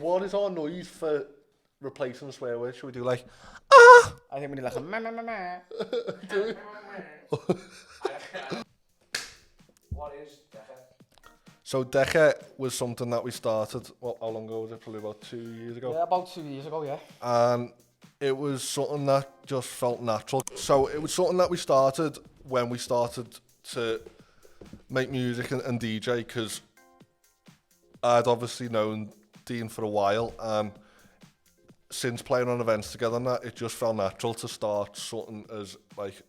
What is our noise for replacing a swear word? Should we do like, I think we need like a meh meh meh meh. do What is DECA? So DECA was something that we started, well, how long ago was it? Probably about 2 years ago. Yeah, about 2 years ago, yeah. And it was something that just felt natural. So it was something that we started when we started to make music and DJ, because I'd obviously known Dean for a while, and since playing on events together and that, it just felt natural to start something as like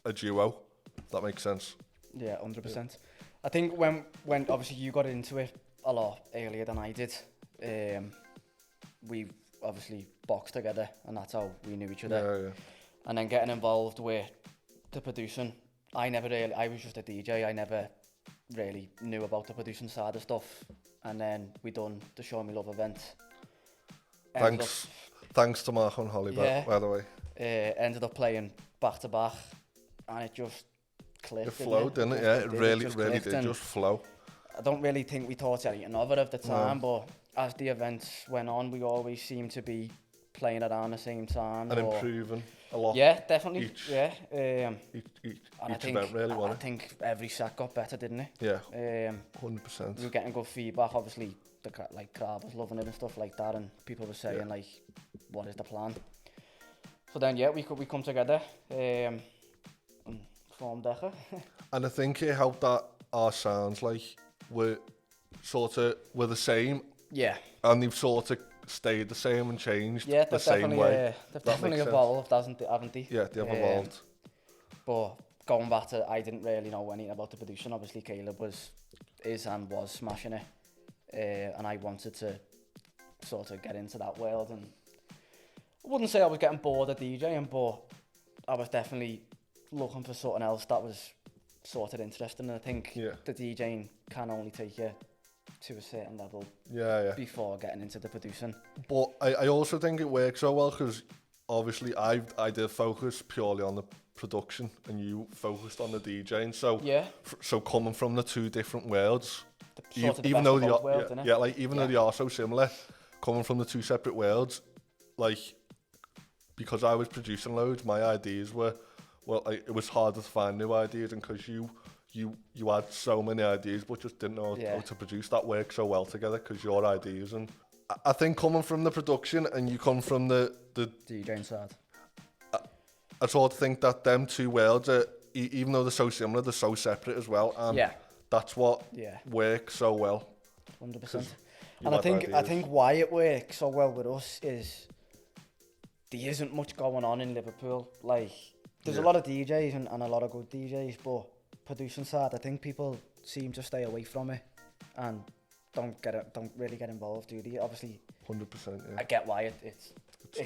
a duo, if that makes sense. Yeah, 100%. I think when obviously you got into it a lot earlier than I did, we obviously boxed together, and that's how we knew each other. Yeah. And then getting involved with the producing, I was just a DJ, I never really knew about the producing side of stuff. And then we done the Show Me Love event. Thanks to Mark and Holly, by the way. Ended up playing back to back, and it just clicked. It flowed, didn't it? Yeah, it really did just flow. I don't really think we thought anything of it at the time, but as the events went on, we always seemed to be playing around the same time. And improving a lot. Yeah, definitely. Each event really, wasn't it? I think every set got better, didn't it? Yeah, 100%. We were getting good feedback, obviously. The crowd was loving it and stuff like that, and people were saying like, what is the plan? So then we come together and form DECA. And I think it helped that our sounds were the same. Yeah. And they've sort of stayed the same and changed the same way. They've definitely evolved, haven't they? Yeah, they have evolved. But going back to, I didn't really know anything about the producing. Obviously, Caleb was smashing it. And I wanted to sort of get into that world, and I wouldn't say I was getting bored of DJing, but I was definitely looking for something else that was sort of interesting, and I think the DJing can only take you to a certain level before getting into the producing. But I also think it works so well because obviously I did focus purely on the production and you focused on the DJing, so so coming from the two different worlds, even though they are so similar, coming from the two separate worlds, like, because I was producing loads, my ideas were, it was harder to find new ideas, and because you had so many ideas but just didn't know how to produce, that worked so well together because your ideas. And I think coming from the production and you come from the DJing side, I sort of think that them two worlds are, even though they're so similar, they're so separate as well, and that's what works so well. 100%. And I think why it works so well with us is there isn't much going on in Liverpool. Like, there's a lot of DJs and a lot of good DJs, but producing side, I think people seem to stay away from it and don't really get involved, do they? Obviously, 100%. Yeah. I get why it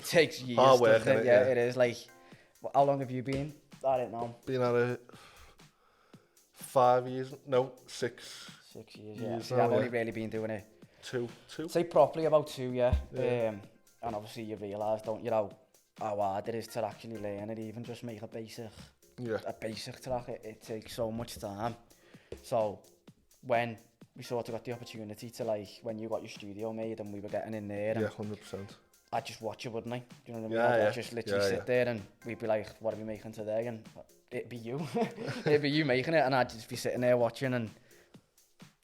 takes years. Hard work, it is. Like, how long have you been? I don't know. Been at it 5 years? No, 6. 6 years. I've only really been doing it. Two. Say properly about 2, and obviously you realise, don't you, how hard it is to actually learn it, even just make a basic track. It takes so much time. So when we sort of got the opportunity to, like, when you got your studio made and we were getting in there, and 100%. I'd just watch it, wouldn't I? Do you know what I mean? I'd just literally sit there and we'd be like, what are we making today? And it'd be you. It'd be you making it, and I'd just be sitting there watching and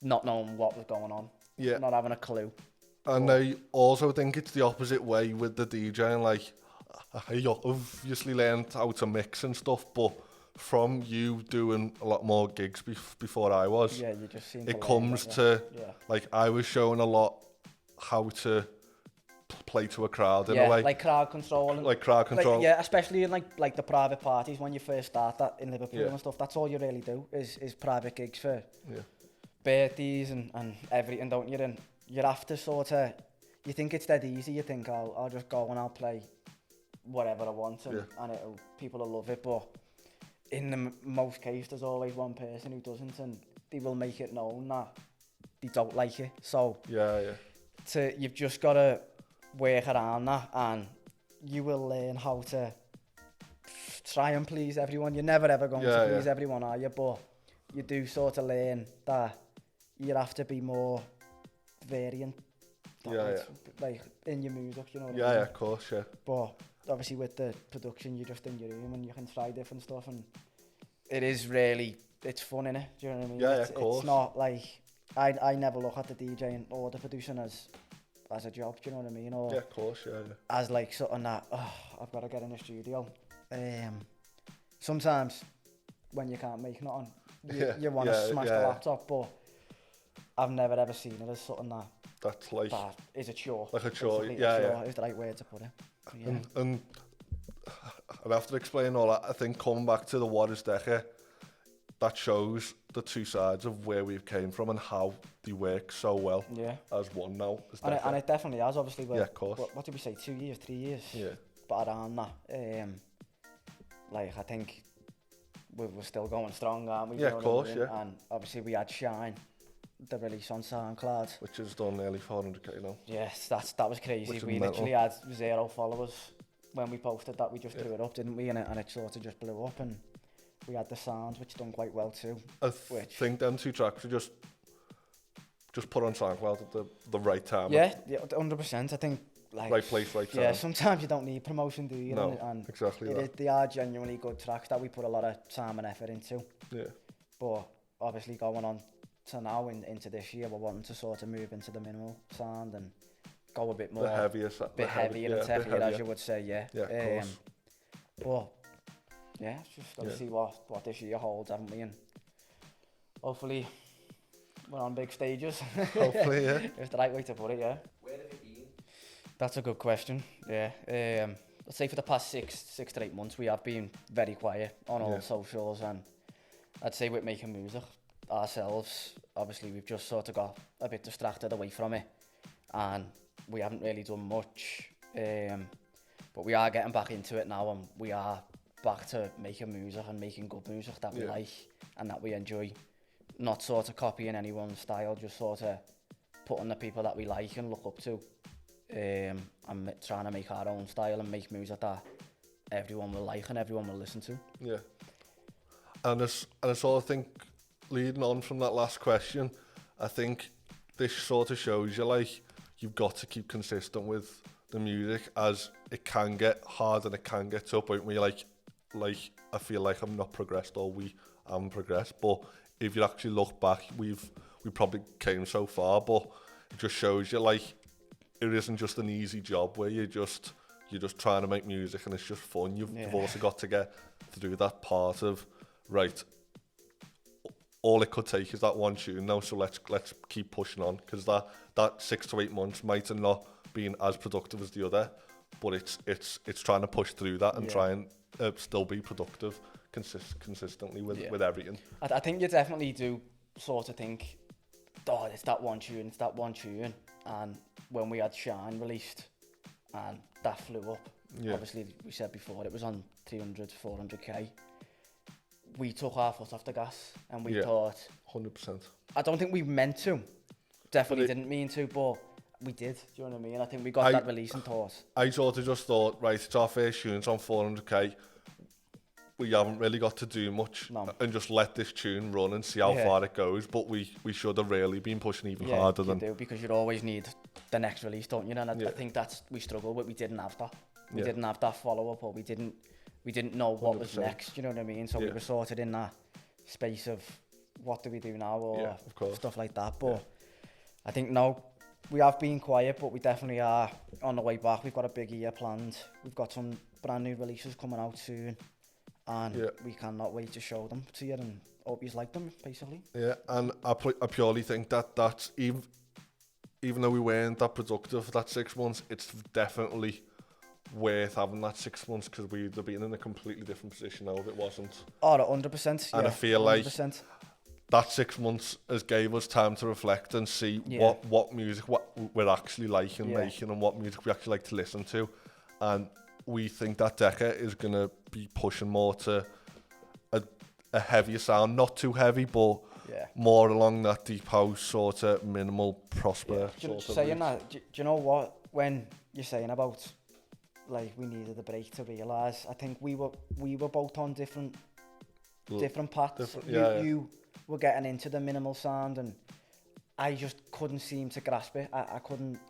not knowing what was going on. Yeah. Not having a clue. And I also think it's the opposite way with the DJing. Like, I obviously learned how to mix and stuff, but from you doing a lot more gigs before I was, you just seem it comes to, like, I was showing a lot how to play to a crowd in a way. Like crowd control. Like, especially in like the private parties when you first start that in Liverpool and stuff. That's all you really do is private gigs for birthdays and everything, don't you? And you're after sort of, you think it's dead easy. You think I'll just go and I'll play whatever I want and people will love it. But in the most cases, there's always one person who doesn't, and they will make it known that they don't like it. So you've just got to work around that, and you will learn how to try and please everyone. You're never ever going to please everyone, are you? But you do sort of learn that you have to be more variant like in your music, you know what I mean? Yeah, of course, yeah. But obviously with the production, you're just in your room and you can try different stuff, and it is really, it's fun, innit? Do you know what I mean? Yeah, of course. It's not like, I never look at the DJing or the producing as a job, do you know what I mean? Or yeah, of course, yeah. as like something that, I've got to get in the studio. Sometimes when you can't make nothing, you want to smash the laptop, but I've never ever seen it as something that's like, that is a chore. Like a chore, is the right way to put it. Yeah. And after explaining all that, I think coming back to the what is DECA, that shows the two sides of where we've came from and how they work so well as one now. And it definitely has, obviously. Yeah, of course. What did we say, 2 years, 3 years? Yeah. But around that, like, I think we're still going strong, aren't we? Yeah, of course, yeah. And obviously we had Shine, the release on SoundCloud. Which has done nearly 400k now. Yes, that was crazy. We literally had 0 followers when we posted that. We just threw it up, didn't we? And it sort of just blew up, and we had the sound, which done quite well too. I think them 2 tracks were just put on SoundCloud at the right time. Yeah, 100%. I think, like, right place, right time. Yeah, sometimes you don't need promotion, do you? No, and exactly that. They are genuinely good tracks that we put a lot of time and effort into. Yeah. But obviously going on to now into this year, we're wanting to sort of move into the minimal sound and go a bit more... heavier and heavier, as you would say, yeah. Yeah, of course. But, yeah, it's just got to see what this year holds, haven't we? And hopefully we're on big stages. Hopefully, yeah. It's the right way to put it, yeah. Where have you been? That's a good question, yeah. Let's say for the past 6 to 8 months, we have been very quiet on all socials, and I'd say with making music ourselves, obviously we've just sort of got a bit distracted away from it, and we haven't really done much, but we are getting back into it now, and we are back to making music and making good music that we like and that we enjoy, not sort of copying anyone's style, just sort of putting the people that we like and look up to, and trying to make our own style and make music that everyone will like and everyone will listen to. Yeah. And I sort of think, leading on from that last question, I think this sort of shows you, like, you've got to keep consistent with the music, as it can get hard and it can get to a point where you're like I feel like I'm not progressed, or we haven't progressed. But if you actually look back, we probably came so far, but it just shows you, like, it isn't just an easy job where you're just trying to make music and it's just fun. You've also got to get to do that part of, right, all it could take is that one tune now, so let's keep pushing on, because that 6 to 8 months might have not been as productive as the other, but it's trying to push through that and try and still be productive consistently with everything. I think you definitely do sort of think, oh, it's that one tune, and when we had Shine released and that flew up, obviously we said before it was on 300, 400k, we took our foot off the gas and we thought... 100%. I don't think we meant to, definitely didn't mean to, but we did, do you know what I mean? I think we got that release and thought... I sort of just thought, right, it's our first tune, it's on 400k, we haven't really got to do much, and just let this tune run and see how far it goes, but we should have really been pushing even harder than... Yeah, you do, because you always need the next release, don't you? And I think that's, we struggled with, we didn't have that. We didn't have that follow-up, or we didn't know what 100%. Was next, you know what I mean? So we were sorted in that space of, what do we do now, or stuff like that. But I think now, we have been quiet, but we definitely are on the way back. We've got a big year planned. We've got some brand new releases coming out soon, and we cannot wait to show them to you, and hope you like them, basically. Yeah, and I purely think that's, even though we weren't that productive for that 6 months, it's definitely worth having that 6 months, because we'd have been in a completely different position now if it wasn't. Oh, 100%. And I feel 100%. Like that 6 months has gave us time to reflect and see what music we're actually liking making, and what music we actually like to listen to. And we think that DECA is going to be pushing more to a heavier sound, not too heavy, but more along that deep house sort of minimal prosper. Saying that, do you know what, when you're saying about, like, we needed a break to realise, I think we were both on different paths. You were getting into the minimal sound, and I just couldn't seem to grasp it. I couldn't,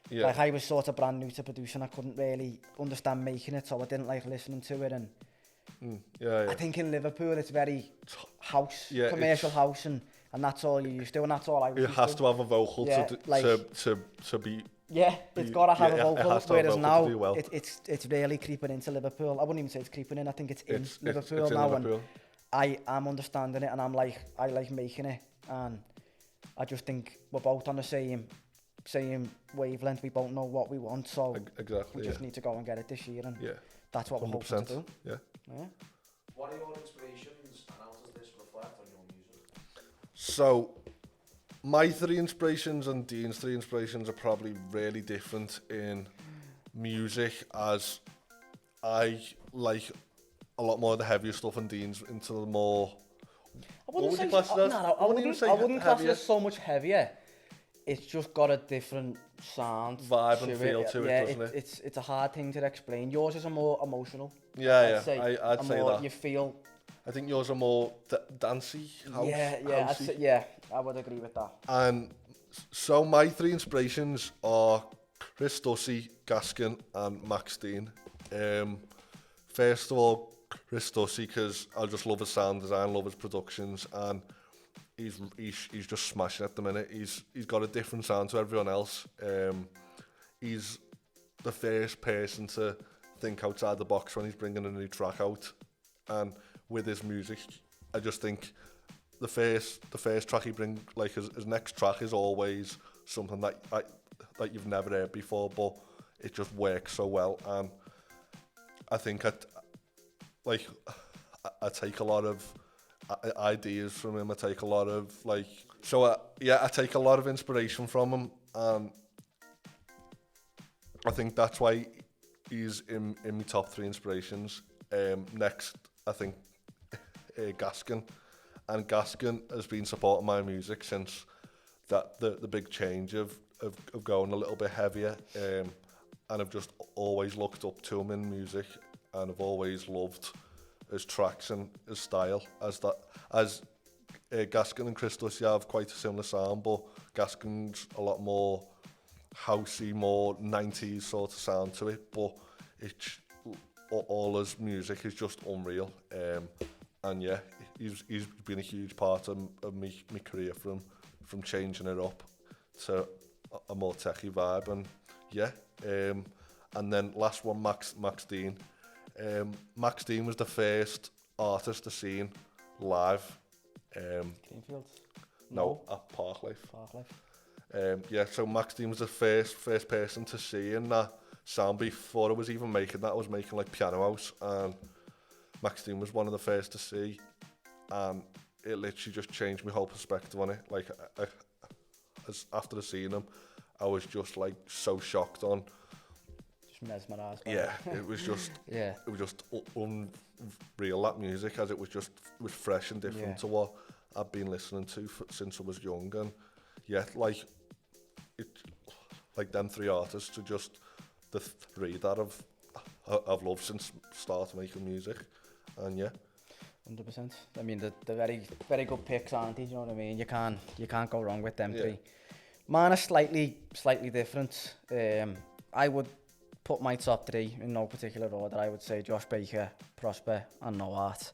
Yeah. Like I was sort of brand new to producing, I couldn't really understand making it, so I didn't like listening to it. And I think in Liverpool it's very house, commercial house, and that's all you used to, and that's all I was used to. It has to have a vocal to be... Yeah, it's got to have a vocal, whereas now well. it's really creeping into Liverpool. I wouldn't even say it's creeping in, I think it's in Liverpool now, and I'm understanding it, and I like making it, and I just think we're both on the same wavelength. We both know what we want, so we just need to go and get it this year, and that's what we're hoping to do. Yeah. What are your inspirations, and how does this reflect on your music? So, my 3 inspirations and Dean's 3 inspirations are probably really different in music, as I like a lot more of the heavier stuff, and Dean's into the more... I wouldn't class it as so much heavier. It's just got a different sound, vibe and feel to it, doesn't it? It's a hard thing to explain. Yours is a more emotional. I'd say that. You feel. I think yours are more dancey, house. I would agree with that. And so my 3 inspirations are Chris Dussey, Gaskin, and Max Dean. First of all, Chris Dussey, because I just love his sound design, love his productions, and he's just smashing at the minute. He's got a different sound to everyone else. He's the first person to think outside the box when he's bringing a new track out, and with his music, I just think the first track he brings, like his next track, is always something that you've never heard before, but it just works so well. And I think I take a lot of ideas from him. I take a lot of I take a lot of inspiration from him, and I think that's why he's in my top 3 inspirations. Next, I think Gaskin, and Gaskin has been supporting my music since the big change of going a little bit heavier, and I've just always looked up to him in music, and I've always loved his tracks and his style. As Gaskin and Chris Dussey have quite a similar sound, but Gaskin's a lot more housey, more 90s sort of sound to it, but it's all his music is just unreal. And yeah, he's been a huge part of my career, from changing it up to a more techie vibe. And yeah, and then last one, Max Dean. Max Dean was the first artist to see him live. Greenfield? No, at Parklife. Yeah, so Max Dean was the first person to see in that sound before I was even making that. I was making like Piano House, and Max Dean was one of the first to see, and it literally just changed my whole perspective on it. Like, after seeing him, I was just like so shocked on. Just mesmerised. Yeah, it was just it was just unreal, that music, as it was fresh and different to what I've been listening to since I was young. And yeah, like them 3 artists are just the 3 that I've loved since started making music. And yeah, 100%. I mean, they're very, very good picks, aren't they? You know what I mean? You can't go wrong with them 3. Mine are slightly different. I would put my top 3 in no particular order. I would say Josh Baker, Prosper, and No Art.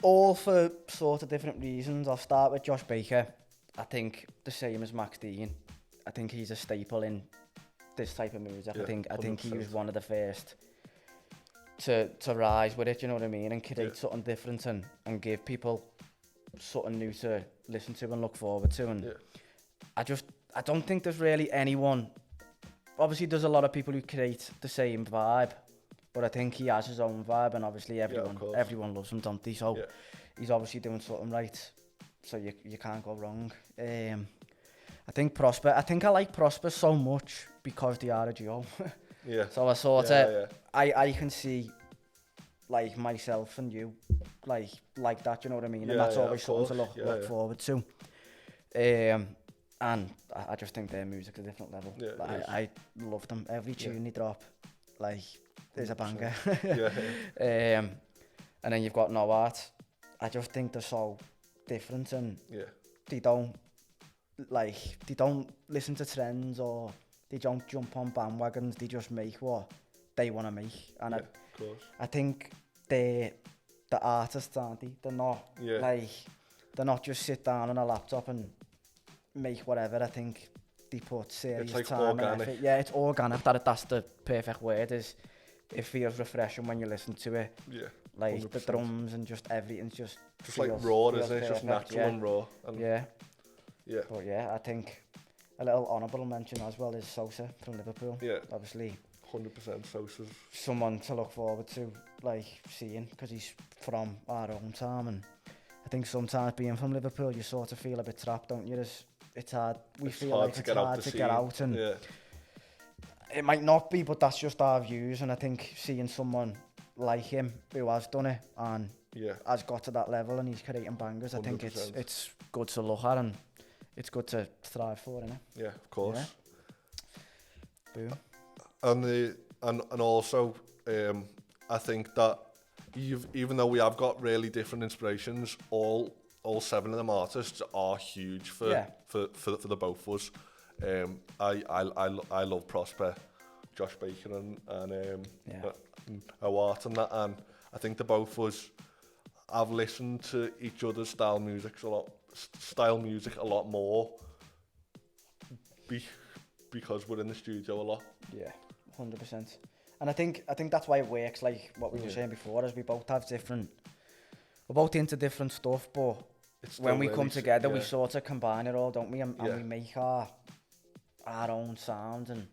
All for sort of different reasons. I'll start with Josh Baker. I think the same as Max Dean. I think he's a staple in this type of music. I think he was one of the first to rise with it, you know what I mean, and create something different and give people something new to listen to and look forward to. And I don't think there's really anyone. Obviously there's a lot of people who create the same vibe, but I think he has his own vibe, and obviously everyone loves him, don't they? So he's obviously doing something right, so you can't go wrong. I think Prosper, I like Prosper so much because they are a duo. So I sort of, I can see like myself and you like that, you know what I mean? And that's always something to look forward to. And I just think their music's a different level. I love them. Every tune they drop, like, there's a banger. And then you've got No Art. I just think they're so different, and they don't listen to trends, or They don't jump on bandwagons, they just make what they want to make. And of course. I think the artists, aren't they? They're not they're not just sit down on a laptop and make whatever. I think they put serious time organic. and effort. Yeah, it's organic. That's the perfect word. It feels refreshing when you listen to it. Yeah. Like 100%. the drums and just everything's just like raw, isn't it? It's just natural and raw. And yeah. But I think a little honourable mention as well is Sosa from Liverpool. Yeah. Obviously. 100% Sosa's someone to look forward to, like, seeing, because he's from our own town, and I think sometimes being from Liverpool, you sort of feel a bit trapped, don't you? It's hard. It's hard to get out, and it might not be, but that's just our views. And I think seeing someone like him who has done it and has got to that level and he's creating bangers, 100%. I think it's good to look at and it's good to thrive for, isn't it? Yeah, of course. Yeah. Boom. And also, I think that even though we have got really different inspirations, all 7 of them artists are huge for the both of us. I love Prosper, Josh Baker, and Howard and that, and I think the both of us have listened to each other's style music a lot more because we're in the studio a lot. Yeah. 100%. And I think that's why it works, like what we were saying before, is we both have we're both into different stuff, but when we come together, we sort of combine it all, don't we? And we make our own sound, and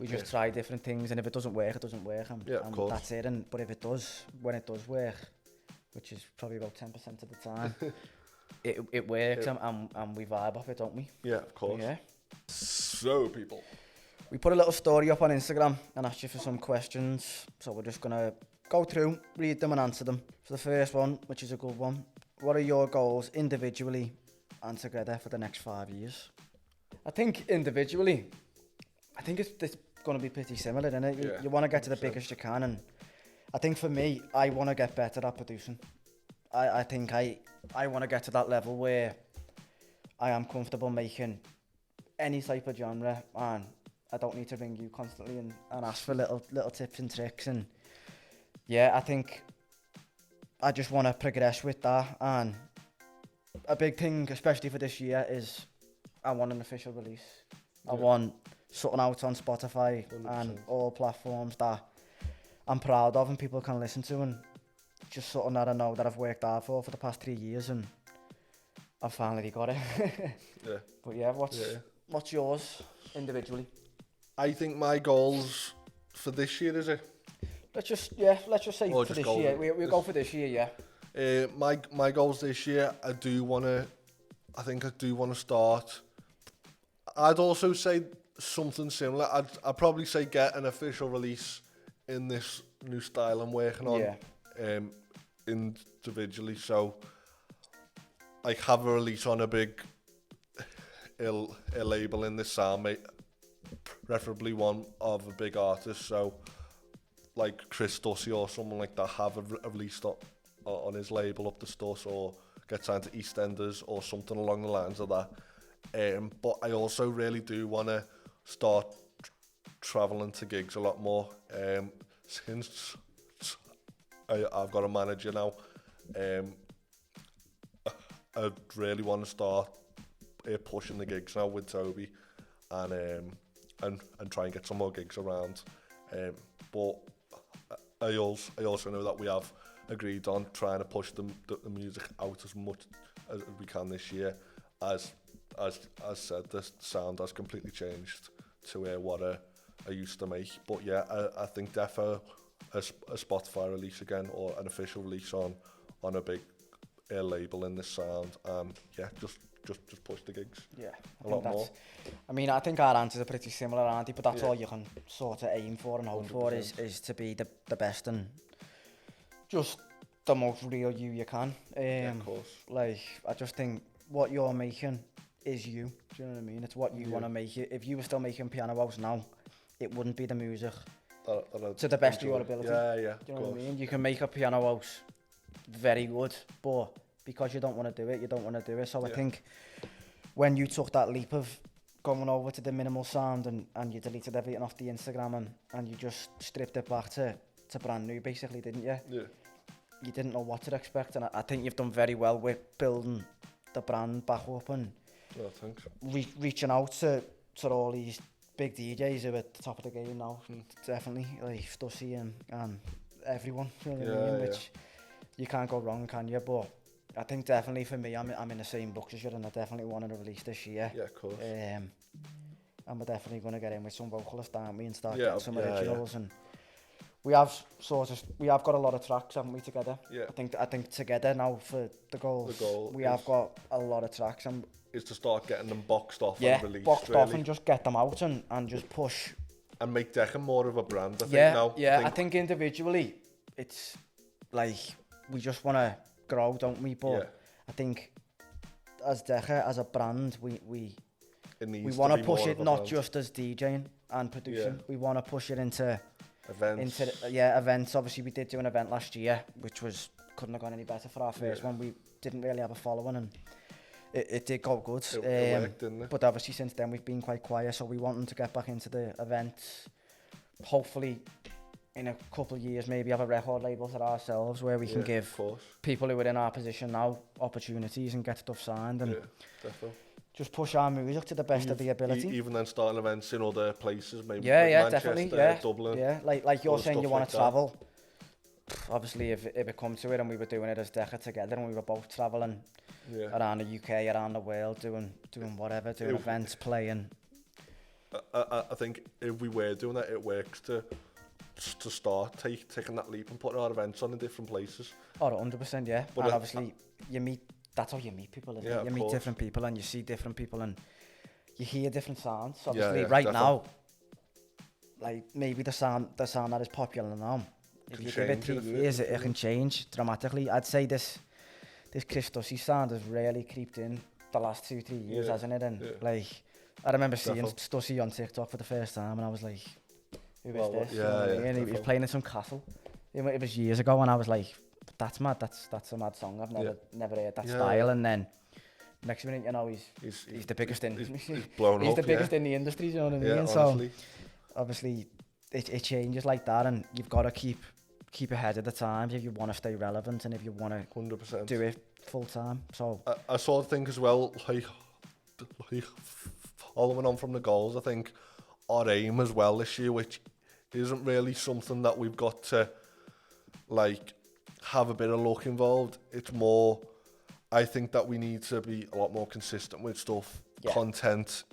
we just try different things, and if it doesn't work, it doesn't work, and of course. That's it. But if it does, when it does work, which is probably about 10% of the time, it works, and we vibe off it, don't we? Yeah, of course. Yeah. So, people, we put a little story up on Instagram and asked you for some questions, so we're just going to go through, read them and answer them. So the first one, which is a good one, what are your goals individually and together for the next 5 years? I think individually, it's going to be pretty similar, isn't it? You want to get to the biggest you can, and I think for me, I want to get better at producing. I think I want to get to that level where I am comfortable making any type of genre, and I don't need to ring you constantly and ask for little tips and tricks. And yeah, I think I just want to progress with that. And a big thing, especially for this year, is I want an official release. I want something out on Spotify 100%. And all platforms that I'm proud of and people can listen to, and just something that I know that I've worked hard for the past 3 years, and I've finally got it. But yeah, what's yours individually? I think my goals for this year, is it? Let's just say for this year. We'll go for this year, yeah. My goals this year, I do want to start. I'd also say something similar. I'd probably say get an official release in this new style I'm working on, individually. So, like, have a release on a big a label in this sound, mate. Preferably one of a big artist, so like Chris Dussy or someone like that, have a release on his label up the Stuss, or get signed to EastEnders or something along the lines of that. But I also really do want to start travelling to gigs a lot more. Since I've got a manager now, I really want to start pushing the gigs now with Toby, and try and get some more gigs around. But I also know that we have agreed on trying to push the music out as much as we can this year. As said, the sound has completely changed to what I used to make. But yeah, I think definitely a Spotify release again, or an official release on a big label in this sound. Yeah, just push the gigs. Yeah, a lot more. I mean, I think our answers are pretty similar, aren't they? But that's all you can sort of aim for and hope 100%. For is to be the best and just the most real you can. Of course. Like, I just think what you're making is you. Do you know what I mean? It's what you want to make. If you were still making Piano House now, it wouldn't be the music to the best of your ability. Yeah. Do you know what I mean? You can make a Piano House very good, but because you don't want to do it, you don't want to do it. So I think when you took that leap of going over to the minimal sound and you deleted everything off the Instagram and you just stripped it back to brand new, basically, didn't you? Yeah. You didn't know what to expect, and I think you've done very well with building the brand back up and thanks. Reaching out to all these big DJs who are at the top of the game now. Definitely, like Stussy and everyone, you know what I mean? Which you can't go wrong, can you? But I think definitely for me, I'm in the same books as you, and I definitely want to release this year. Yeah, of course. And we're definitely going to get in with some vocalists, aren't we, and start getting some originals. And we have got a lot of tracks, haven't we, together? Yeah. I think together now for the goals. We have got a lot of tracks, and is to start getting them boxed off and released. Boxed off and just get them out and just push. And make DECA more of a brand, I think now. Yeah, I think individually, it's like we just want to grow, don't we? But I think as DECA, as a brand, we want to push it not just as DJing and producing. We want to push it into events. Events. Obviously, we did do an event last year, which couldn't have gone any better for our first one. We didn't really have a following, and it did go good. It worked, didn't it? But obviously, since then we've been quite quiet, so we want them to get back into the events. Hopefully, in a couple of years, maybe have a record label for ourselves where we can give people who are in our position now opportunities and get stuff signed and just push our music to the best of the ability. Even then starting events in other places, maybe Manchester, definitely, Dublin. Yeah, like you're saying you want to travel. Obviously, if it come to it and we were doing it as DECA together and we were both travelling around the UK, around the world, doing whatever, doing events, playing. I think if we were doing that, it works to start taking that leap and putting our events on in different places. Oh, 100%, yeah. But and obviously, that's how you meet people, isn't it? You meet different people and you see different people and you hear different sounds. Obviously, now, like maybe the sound that is popular now, if you give it 2 years, it can change dramatically. I'd say this Chris Stussy sound has really creeped in the last 2-3 years, hasn't it? And like, I remember seeing Stussy on TikTok for the first time and I was like, who is this? And he was playing in some castle. It was years ago and I was like, that's mad, that's a mad song. I've never heard that style. And then next minute, you know, he's the biggest in he's blown he's up, the biggest in the industry, you know what I mean? So obviously it changes like that and you've got to keep ahead of the times if you want to stay relevant and if you want to 100% do it full time. So I sort of think as well, like following on from the goals, I think our aim as well this year, which isn't really something that we've got to like have a bit of luck involved. It's more, I think that we need to be a lot more consistent with stuff, content,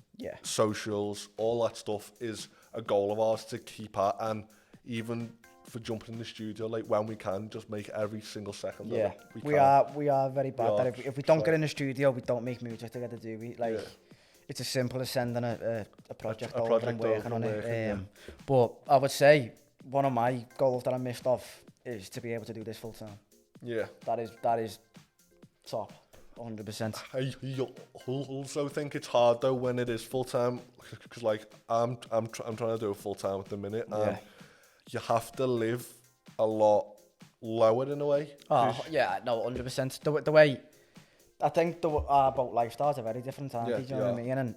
socials, all that stuff is a goal of ours to keep at, and even for jumping in the studio, like when we can, just make every single second. We are very bad that if we don't get in the studio, we don't make music together, do we? Like it's as simple as sending a project over and working on it. But I would say one of my goals that I missed off is to be able to do this full time. Yeah, that is top, 100%. I also think it's hard though when it is full time, because like I'm trying to do it full time at the minute, and you have to live a lot lower in a way. Oh yeah, no, 100%. The way I think our boat lifestyles are very different, aren't they? Do you know what I mean? And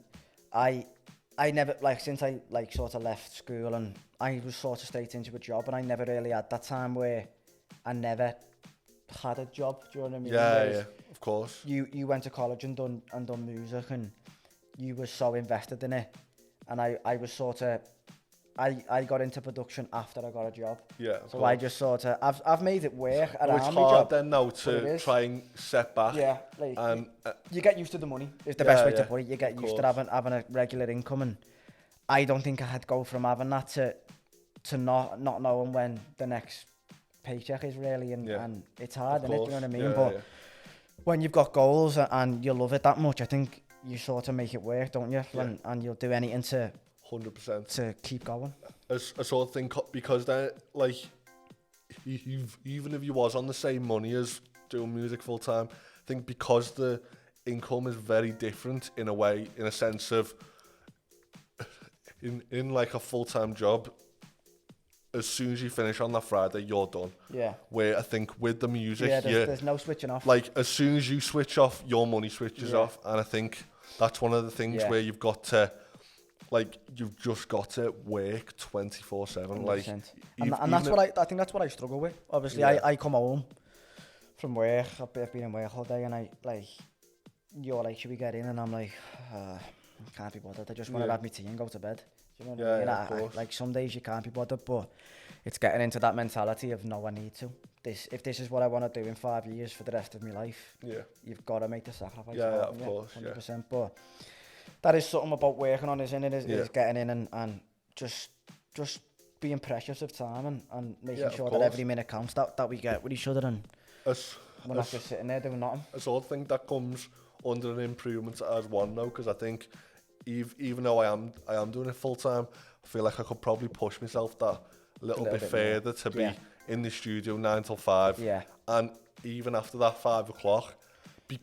I never, like, since I like sort of left school and I was sort of straight into a job, and I never really had that time where I never had a job. Do you know what I mean? Yeah, of course. You went to college and done music, and you were so invested in it, and I was sort of. I got into production after I got a job. Yeah. So I just sort of I've made it work around my job. It's hard then now to try and set back. Yeah, like you get used to the money. Is the best way to put it. You get used to having a regular income, and I don't think I had go from having that to not knowing when the next paycheck is really, and it's hard, isn't it? Do you know what I mean? But when you've got goals and you love it that much, I think you sort of make it work, don't you? And you'll do anything to 100% to keep going. I sort of think because then, like, even if you was on the same money as doing music full time, I think because the income is very different in a way, in a sense of in like a full time job, as soon as you finish on that Friday, you're done. Yeah. Where I think with the music, there's no switching off. Like as soon as you switch off, your money switches off, and I think that's one of the things where you've got to, like, you've just got to work 24/7. Like, and that's what I think that's what I struggle with. Obviously, I come home from work, I've been in work all day, and you're like, should we get in? And I'm like, can't be bothered. I just want to have my tea and go to bed. Do you know what I mean? Like, some days you can't be bothered, but it's getting into that mentality of, no, I need to. If this is what I want to do in 5 years for the rest of my life, you've got to make the sacrifice. Yeah, of course, 100%. But that is something about working on, isn't it? Is getting in and just being precious of time and making sure that every minute counts that we get with each other, and we're not just sitting there doing nothing. I sort of think that comes under an improvement as one though, because I think even though I am doing it full time, I feel like I could probably push myself that a little bit further to be in the studio 9 till 5, and even after that 5 o'clock,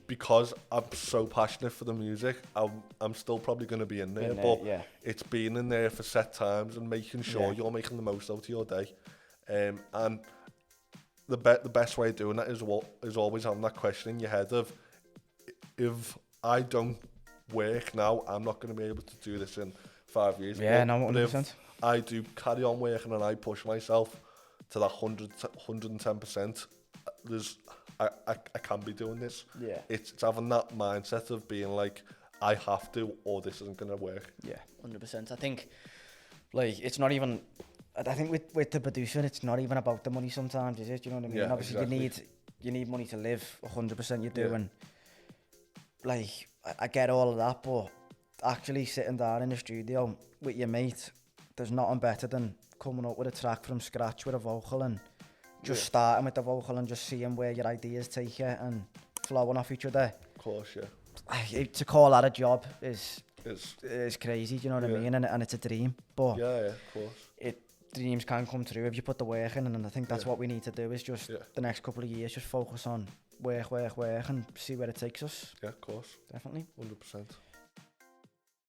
because I'm so passionate for the music, I'm still probably going to be in there, but it's being in there for set times and making sure you're making the most out of your day, and the best way of doing that is always having that question in your head of, if I don't work now, I'm not going to be able to do this in 5 years. Yeah, no, 100%. If I do carry on working and I push myself to that 110%, I can be doing this. Yeah. It's having that mindset of being like, I have to, or this isn't going to work. Yeah, 100%. I think, like, it's not even, I think with the producer, it's not even about the money sometimes, is it? You know what I mean? Yeah, obviously, exactly. you need money to live, 100% you do, and like, I get all of that, but actually sitting down in the studio with your mate, there's nothing better than coming up with a track from scratch with a vocal and just starting with the vocal and just seeing where your ideas take you and flowing off each other. Of course, yeah. To call that a job is crazy, do you know what I mean? And it's a dream, but of course. Dreams can come true if you put the work in, and I think that's what we need to do, is just the next couple of years just focus on work and see where it takes us. Yeah, of course. Definitely. 100%.